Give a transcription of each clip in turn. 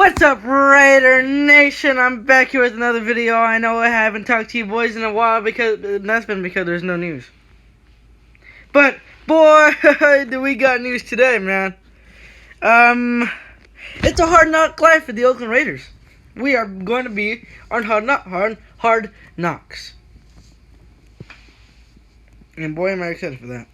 What's up, Raider Nation? I'm back here with another video. I know I haven't talked to you boys in a while because that's been because there's no news. But boy, do we got news today, man. It's a hard knock life for the Oakland Raiders. We are going to be on hard knocks. And boy, am I excited for that.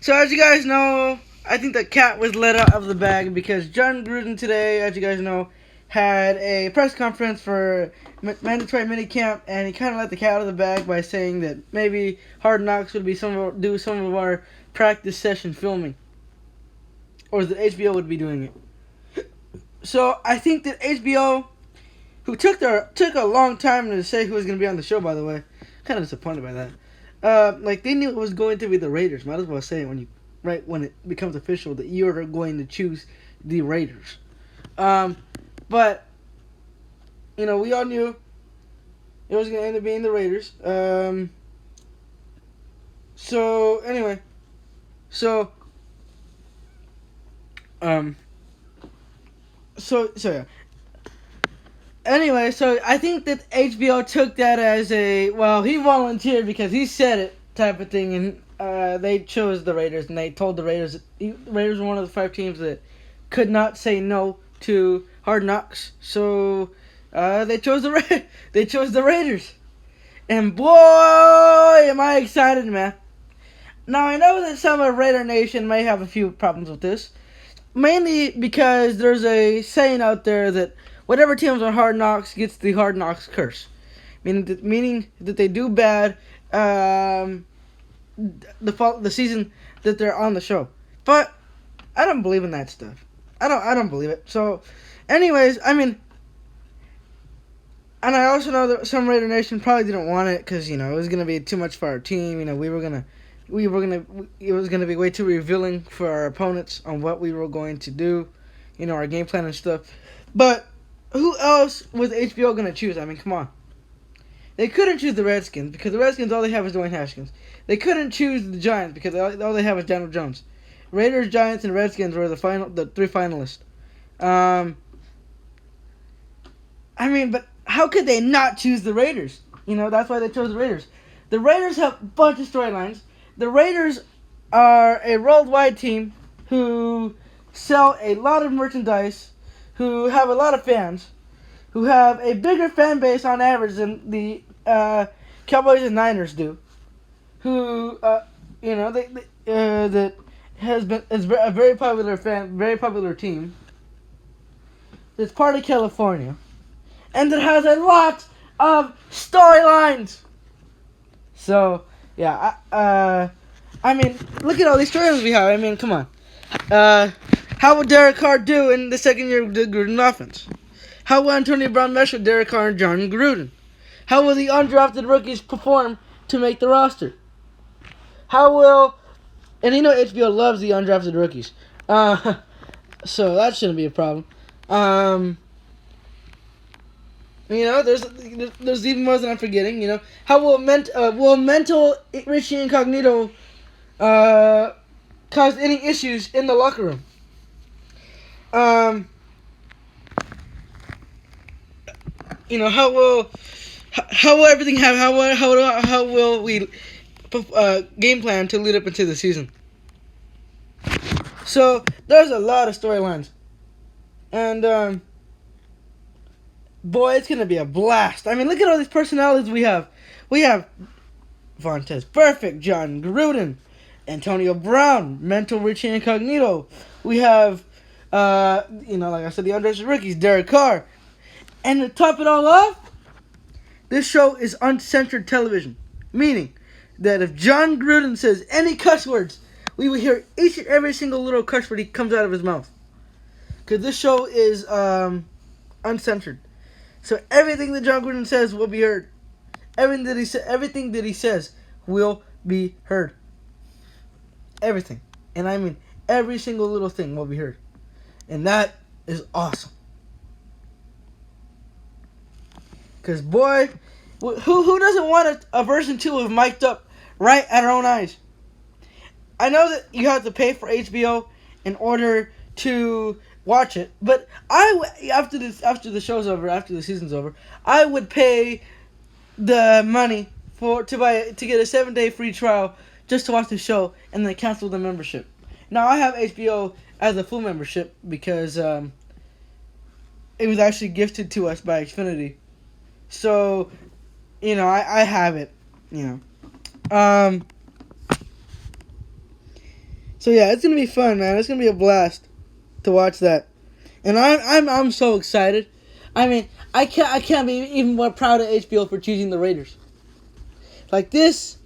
So as you guys know, I think the cat was let out of the bag because Jon Gruden today, as you guys know, had a press conference for mandatory minicamp, and he kind of let the cat out of the bag by saying that maybe Hard Knocks would be some of our practice session filming, or that HBO would be doing it. So I think that HBO, who took a long time to say who was going to be on the show, by the way, kind of disappointed by that. Like they knew it was going to be the Raiders. Might as well say it when it becomes official that you are going to choose the Raiders. But you know, we all knew it was going to end up being the Raiders. So anyway, so yeah. Anyway, so I think that HBO took that as a, well, he volunteered because he said it type of thing, and they chose the Raiders, and they told the Raiders that the Raiders were one of the 5 teams that could not say no to Hard Knocks. So they chose the Raiders, and boy, am I excited, man. Now I know that some of Raider Nation may have a few problems with this, mainly because there's a saying out there that whatever team's on Hard Knocks gets the Hard Knocks curse, meaning that they do bad the season that they're on the show. But I don't believe in that stuff. I don't believe it. So, anyways, I mean, and I also know that some Raider Nation probably didn't want it because, you know, it was gonna be too much for our team. You know, it was gonna be way too revealing for our opponents on what we were going to do, you know, our game plan and stuff. But who else was HBO gonna choose? I mean, come on. They couldn't choose the Redskins because the Redskins, all they have is Dwayne Haskins. They couldn't choose the Giants because all they have is Daniel Jones. Raiders, Giants, and Redskins were the 3 finalists. I mean, but how could they not choose the Raiders? You know, that's why they chose the Raiders. The Raiders have a bunch of storylines. The Raiders are a worldwide team who sell a lot of merchandise, who have a lot of fans, who have a bigger fan base on average than the Cowboys and Niners do, who you know, that is a very popular team. That's part of California, and that has a lot of storylines. So yeah, I mean, look at all these storylines we have. I mean, come on. How will Derek Carr do in the second year of the Gruden offense? How will Antonio Brown mesh with Derek Carr and Jon Gruden? How will the undrafted rookies perform to make the roster? How will... And you know HBO loves the undrafted rookies. So that shouldn't be a problem. You know, there's even more than I'm forgetting, you know. How will mental Richie Incognito cause any issues in the locker room? You know, how will everything have? How will we game plan to lead up into the season? So there's a lot of storylines, and boy, it's gonna be a blast. I mean, look at all these personalities we have. We have Vontaze Perfect, Jon Gruden, Antonio Brown, mental Richie Incognito. We have, you know, like I said, the undrafted rookies, Derek Carr. And to top it all off, this show is uncensored television. Meaning that if Jon Gruden says any cuss words, we will hear each and every single little cuss word he comes out of his mouth. Because this show is uncensored. So everything that Jon Gruden says will be heard. Everything that he says will be heard. Everything. And I mean every single little thing will be heard. And that is awesome. Because, boy, who doesn't want a version 2 of Mic'd Up right at our own eyes? I know that you have to pay for HBO in order to watch it. But after the show's over, after the season's over, I would pay the money to get a 7-day free trial just to watch the show and then cancel the membership. Now I have HBO as a full membership because it was actually gifted to us by Xfinity. So, I have it, So yeah, it's gonna be fun, man. It's gonna be a blast to watch that, and I'm so excited. I mean, I can't be even more proud of HBO for choosing the Raiders. Like this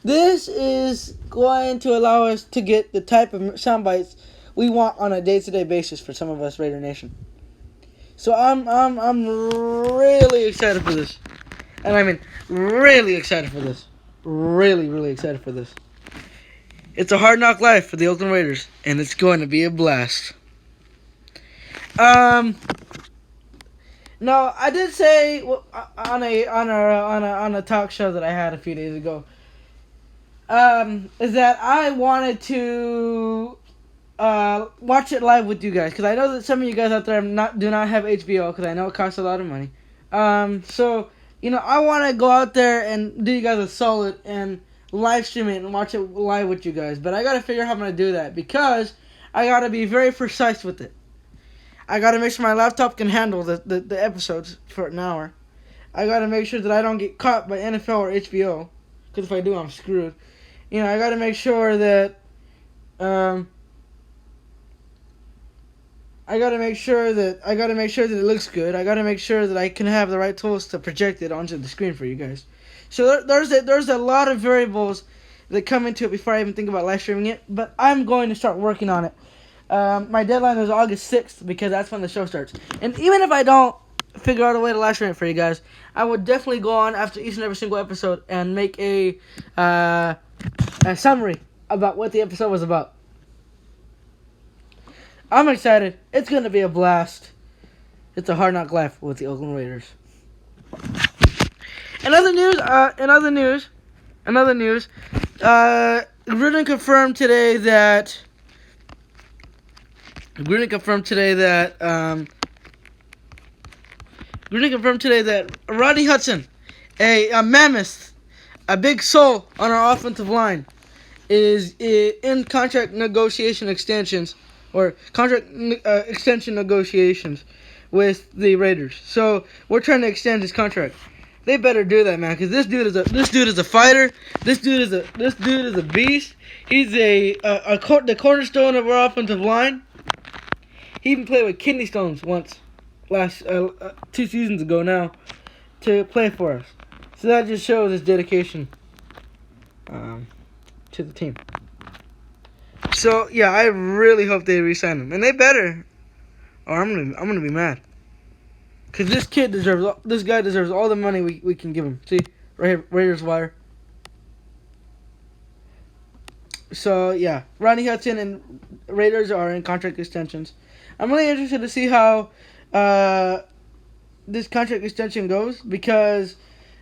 is going to allow us to get the type of sound bites we want on a day-to-day basis for some of us Raider Nation. So I'm really excited for this, and I mean really excited for this, really excited for this. It's a hard knock life for the Oakland Raiders, and it's going to be a blast. Now I did say on a talk show that I had a few days ago, is that I wanted to watch it live with you guys, because I know that some of you guys out there do not have HBO, because I know it costs a lot of money. So I want to go out there and do you guys a solid and live stream it and watch it live with you guys. But I gotta figure out how I'm gonna do that, because I gotta be very precise with it. I gotta make sure my laptop can handle the episodes for an hour. I gotta make sure that I don't get caught by NFL or HBO, because if I do, I'm screwed. I gotta make sure that I gotta make sure that it looks good. I gotta make sure that I can have the right tools to project it onto the screen for you guys. So there's a lot of variables that come into it before I even think about live streaming it. But I'm going to start working on it. My deadline is August 6th, because that's when the show starts. And even if I don't figure out a way to live stream it for you guys, I would definitely go on after each and every single episode and make a summary about what the episode was about. I'm excited. It's going to be a blast. It's a hard knock life with the Oakland Raiders. In other news, Gruden confirmed today that Rodney Hudson, a mammoth, a big soul on our offensive line, is in contract extension negotiations with the Raiders. So we're trying to extend his contract. They better do that, man, because this dude is a fighter. This dude is a beast. He's the cornerstone of our offensive line. He even played with kidney stones once, 2 seasons ago now, to play for us. So that just shows his dedication to the team. So yeah, I really hope they re-sign him, and they better, or I'm gonna be mad. Cause this guy deserves all the money we can give him. See, right here, Raiders wire. So yeah, Rodney Hudson and Raiders are in contract extensions. I'm really interested to see how this contract extension goes, because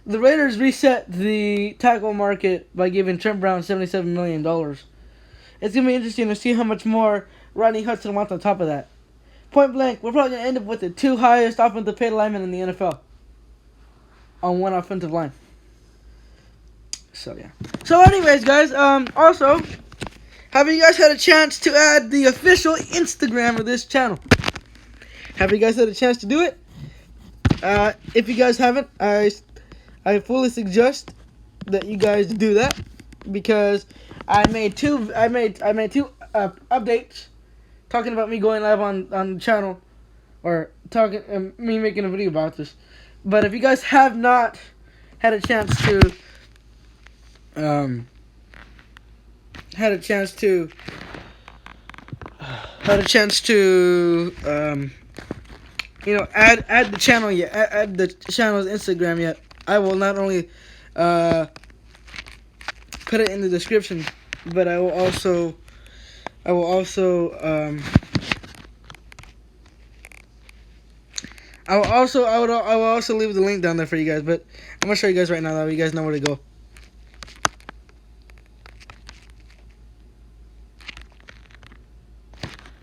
the Raiders reset the tackle market by giving Trent Brown $77 million. It's gonna be interesting to see how much more Rodney Hudson wants on top of that. Point blank, we're probably going to end up with the 2 highest offensive paid linemen in the NFL on one offensive line. So, yeah. So, anyways, guys, also, have you guys had a chance to add the official Instagram of this channel? Have you guys had a chance to do it? If you guys haven't, I fully suggest that you guys do that, because I made two updates talking about me going live on the channel, or me making a video about this. But if you guys have not had a chance to add the channel yet, add the channel's Instagram yet, I will not only put it in the description, but I will also leave the link down there for you guys. But I'm gonna show you guys right now, that way you guys know where to go.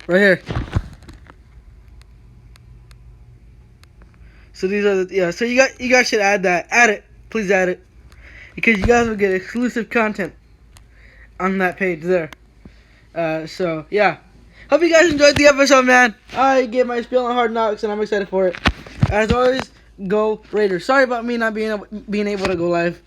Right here. So these are so you guys should add that. Add it. Please add it. Because you guys will get exclusive content on that page there. So yeah. Hope you guys enjoyed the episode, man. I gave my spiel on Hard Knocks and I'm excited for it. As always, go Raiders. Sorry about me not being able to go live.